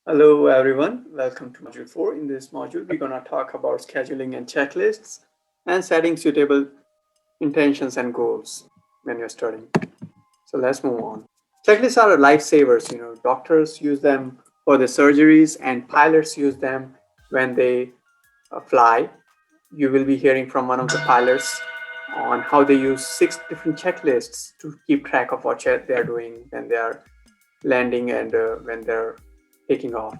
Hello, everyone. Welcome to Module 4. In this module, we're going to talk about scheduling and checklists and setting suitable intentions and goals when you're studying. So let's move on. Checklists are lifesavers. Doctors use them for the surgeries, and pilots use them when they fly. You will be hearing from one of the pilots on how they use 6 different checklists to keep track of what they are doing when they are landing and when they're taking off.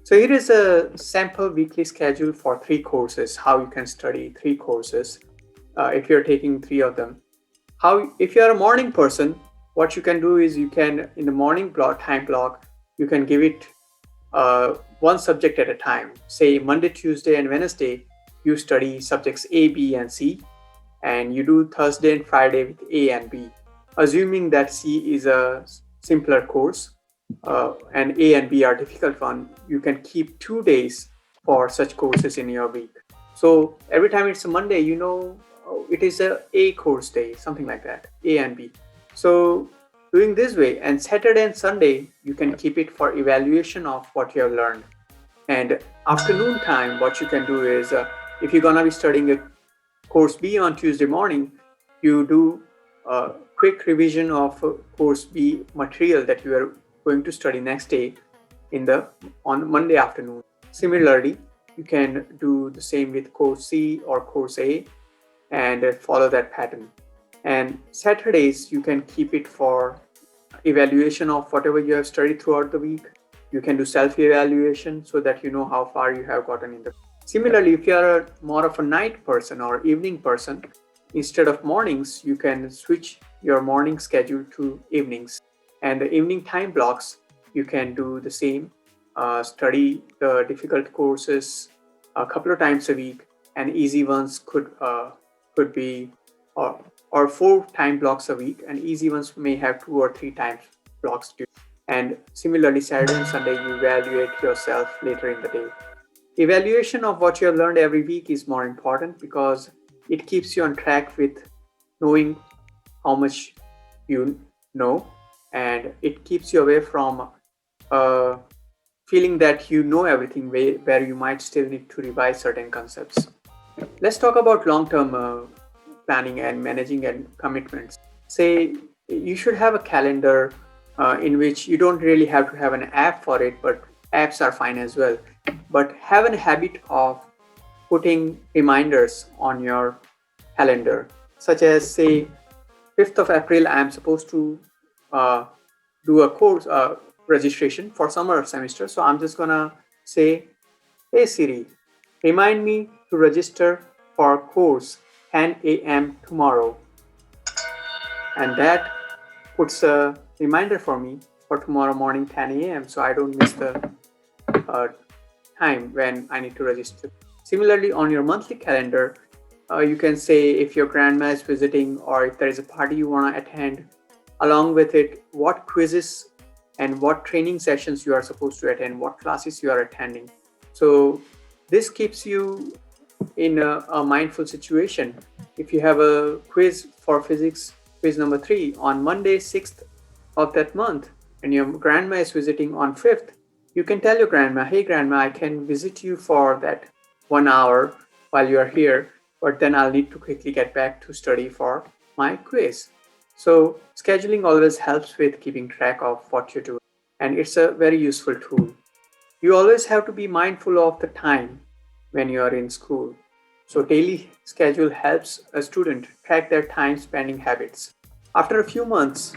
So here is a sample weekly schedule for 3 courses, how you can study 3 courses if you're taking 3 of them. If you're a morning person, what you can do is you can, in the morning time block, you can give it one subject at a time. Say Monday, Tuesday, and Wednesday, you study subjects A, B, and C, and you do Thursday and Friday with A and B. Assuming that C is a simpler course and A and B are difficult one, you can keep 2 days for such courses in your week. So every time it's a Monday, it is a course day, something like that, A and B. So doing this way, and Saturday and Sunday, you can keep it for evaluation of what you have learned. And afternoon time, what you can do is, if you're gonna be studying a course B on Tuesday morning, you do a quick revision of course B material that you are going to study next day on Monday afternoon. Similarly, you can do the same with course C or course A and follow that pattern. And Saturdays, you can keep it for evaluation of whatever you have studied throughout the week. You can do self-evaluation so that you know how far you have gotten in the. Similarly, if you are more of a night person or evening person, instead of mornings, you can switch your morning schedule to evenings. And the evening time blocks, you can do the same, study the difficult courses a couple of times a week, and easy ones could be or 4 time blocks a week, and easy ones may have 2 or 3 times blocks too. And similarly, Saturday and Sunday, you evaluate yourself later in the day. Evaluation of what you have learned every week is more important because it keeps you on track with knowing how much you know, and it keeps you away from feeling that you know everything where you might still need to revise certain concepts. Let's talk about long-term planning and managing and commitments. Say you should have a calendar in which you don't really have to have an app for it, but apps are fine as well. But have a habit of putting reminders on your calendar, such as say 5th of April, I'm supposed to do a course registration for summer semester. So I'm just gonna say, hey Siri, remind me to register for course 10 a.m. tomorrow. And that puts a reminder for me for tomorrow morning 10 a.m. so I don't miss the time when I need to register. Similarly, on your monthly calendar, you can say if your grandma is visiting or if there is a party you want to attend, along with it, what quizzes and what training sessions you are supposed to attend, what classes you are attending. So this keeps you in a mindful situation. If you have a quiz for physics, quiz number 3 on Monday 6th of that month, and your grandma is visiting on 5th, you can tell your grandma, hey grandma, I can visit you for that 1 hour while you are here, but then I'll need to quickly get back to study for my quiz. So scheduling always helps with keeping track of what you're doing, and it's a very useful tool. You always have to be mindful of the time when you are in school. So daily schedule helps a student track their time spending habits. After a few months,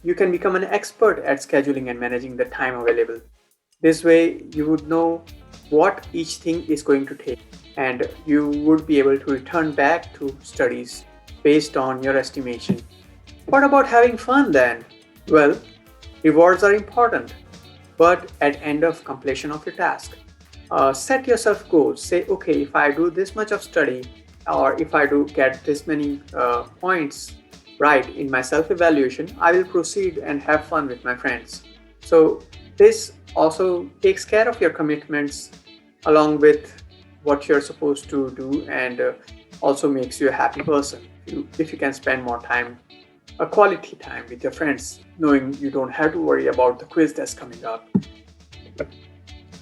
you can become an expert at scheduling and managing the time available. This way, you would know what each thing is going to take, and you would be able to return back to studies based on your estimation. What about having fun then? Well, rewards are important, but at end of completion of your task. Set yourself goals. Say, okay, if I do this much of study, or if I do get this many points right in my self-evaluation, I will proceed and have fun with my friends. So this also takes care of your commitments along with what you're supposed to do, and also makes you a happy person if you can spend more time, a quality time with your friends, knowing you don't have to worry about the quiz that's coming up.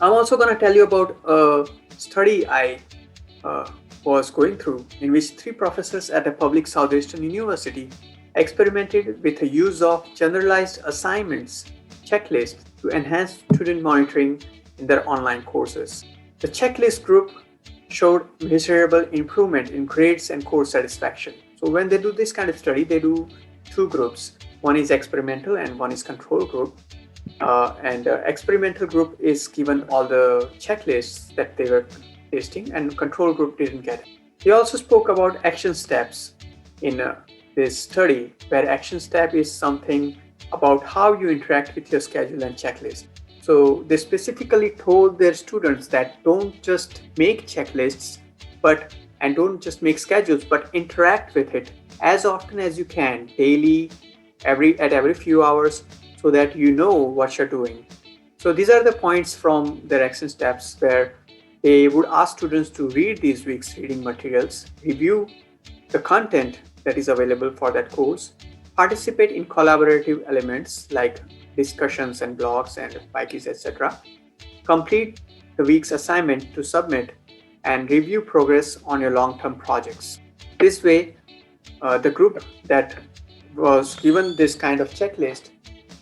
I'm also going to tell you about a study I uh, was going through, in which three professors at a public southeastern university experimented with the use of generalized assignments checklists to enhance student monitoring in their online courses. The checklist group showed measurable improvement in grades and course satisfaction. So when they do this kind of study, they do two groups. One is experimental and one is control group. And experimental group is given all the checklists that they were testing, and control group didn't get it. They also spoke about action steps in this study, where action step is something about how you interact with your schedule and checklist. So they specifically told their students that don't just make checklists, and don't just make schedules, but interact with it as often as you can, daily, every few hours, so that you know what you're doing. So these are the points from their action steps, where they would ask students to read these week's reading materials, review the content that is available for that course, participate in collaborative elements like discussions and blogs and wikis, etc., complete the week's assignment to submit, and review progress on your long-term projects. This way, the group that was given this kind of checklist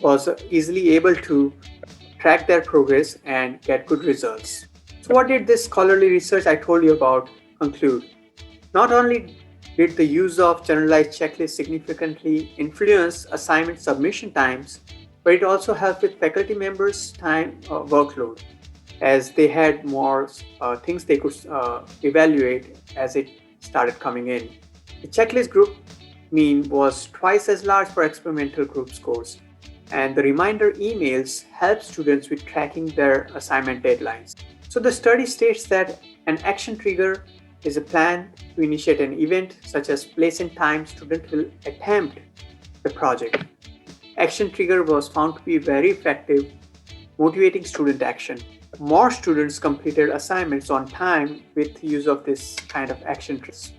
was easily able to track their progress and get good results. So what did this scholarly research I told you about conclude? Not only did the use of generalized checklists significantly influence assignment submission times, but it also helped with faculty members' time workload, as they had more things they could evaluate as it started coming in. The checklist group mean was twice as large for experimental group scores, and the reminder emails help students with tracking their assignment deadlines. So the study states that an action trigger is a plan to initiate an event, such as place and time student will attempt the project. Action trigger was found to be very effective, motivating student action. More students completed assignments on time with use of this kind of action triggers.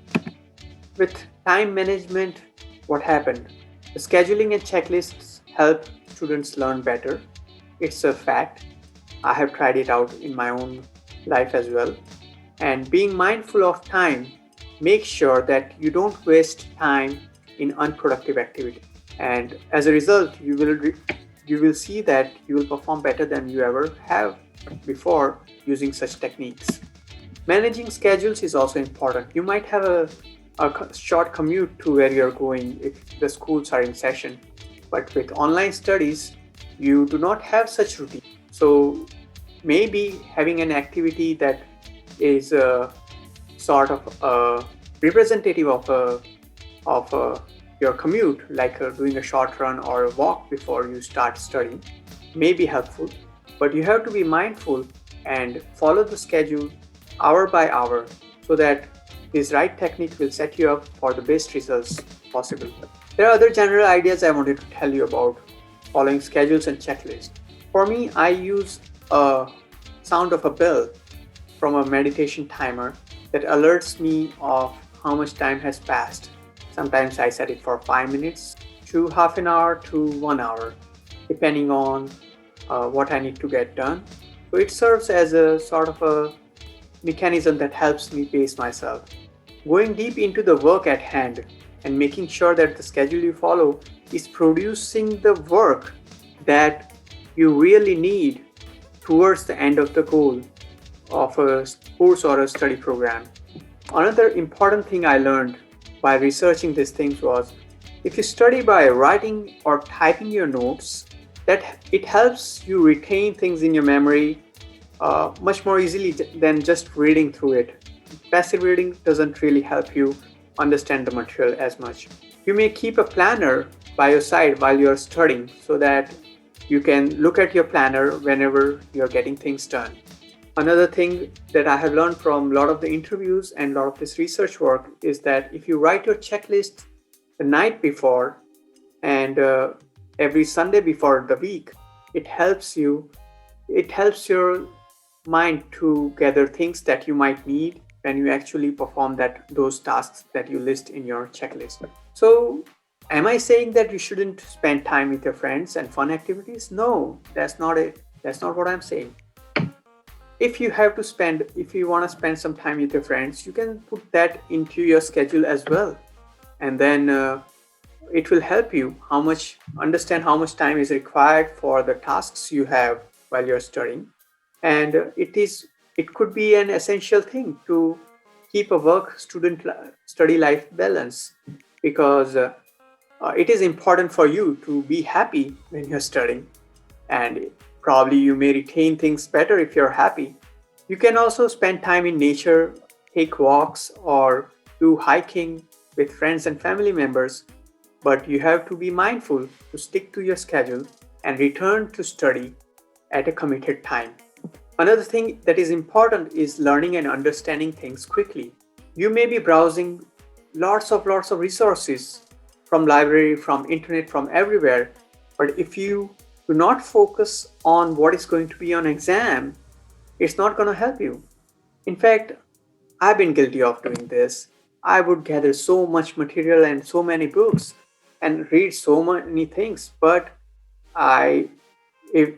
With time management, what happened? The scheduling and checklists help students learn better. It's a fact. I have tried it out in my own life as well. And being mindful of time, make sure that you don't waste time in unproductive activity. And as a result, you will see that you will perform better than you ever have before using such techniques. Managing schedules is also important. You might have a short commute to where you're going if the schools are in session, but with online studies, you do not have such routine. So maybe having an activity that is sort of representative of your commute, like doing a short run or a walk before you start studying, may be helpful. But you have to be mindful and follow the schedule hour by hour, so that this right technique will set you up for the best results possible. There are other general ideas I wanted to tell you about following schedules and checklists. For me, I use a sound of a bell from a meditation timer that alerts me of how much time has passed. Sometimes I set it for 5 minutes to half an hour to 1 hour, depending on what I need to get done. So it serves as a sort of a mechanism that helps me pace myself. Going deep into the work at hand and making sure that the schedule you follow is producing the work that you really need towards the end of the goal of a course or a study program. Another important thing I learned by researching these things was, if you study by writing or typing your notes, that it helps you retain things in your memory much more easily than just reading through it. Passive reading doesn't really help you understand the material as much. You may keep a planner by your side while you're studying, so that you can look at your planner whenever you're getting things done. Another thing that I have learned from a lot of the interviews and a lot of this research work is that if you write your checklist the night before and every Sunday before the week, it helps your mind to gather things that you might need when you actually perform those tasks that you list in your checklist. So am I saying that you shouldn't spend time with your friends and fun activities? No, that's not it. That's not what I'm saying. if you want to spend some time with your friends, you can put that into your schedule as well. And then it will help you understand how much time is required for the tasks you have while you're studying. And it could be an essential thing to keep a work student study life balance, because it is important for you to be happy when you're studying, and probably you may retain things better if you're happy. You can also spend time in nature, take walks, or do hiking with friends and family members, but you have to be mindful to stick to your schedule and return to study at a committed time. Another thing that is important is learning and understanding things quickly. You may be browsing lots of resources from library, from internet, from everywhere, but if you do not focus on what is going to be on exam, it's not going to help you. In fact, I've been guilty of doing this. I would gather so much material and so many books and read so many things, but I if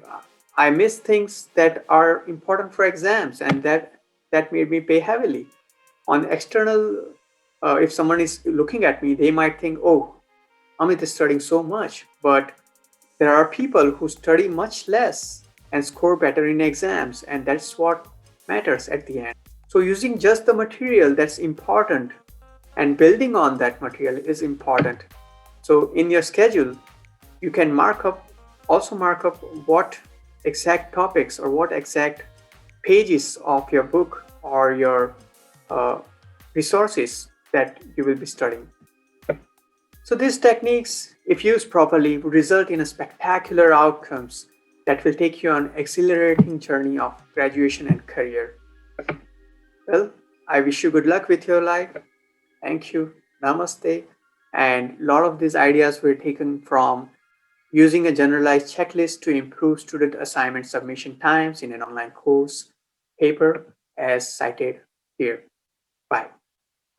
I miss things that are important for exams, and that made me pay heavily. On external, if someone is looking at me, they might think, "Oh, Amit is studying so much," but there are people who study much less and score better in exams, and that's what matters at the end. So, using just the material, that's important, and building on that material is important. So, in your schedule, you can mark up what exact topics or what exact pages of your book or your uh, resources that you will be studying. So these techniques, if used properly, would result in a spectacular outcomes that will take you on an exhilarating journey of graduation and career. Well, I wish you good luck with your life. Thank you. Namaste. And a lot of these ideas were taken from using a generalized checklist to improve student assignment submission times in an online course paper as cited here. Bye.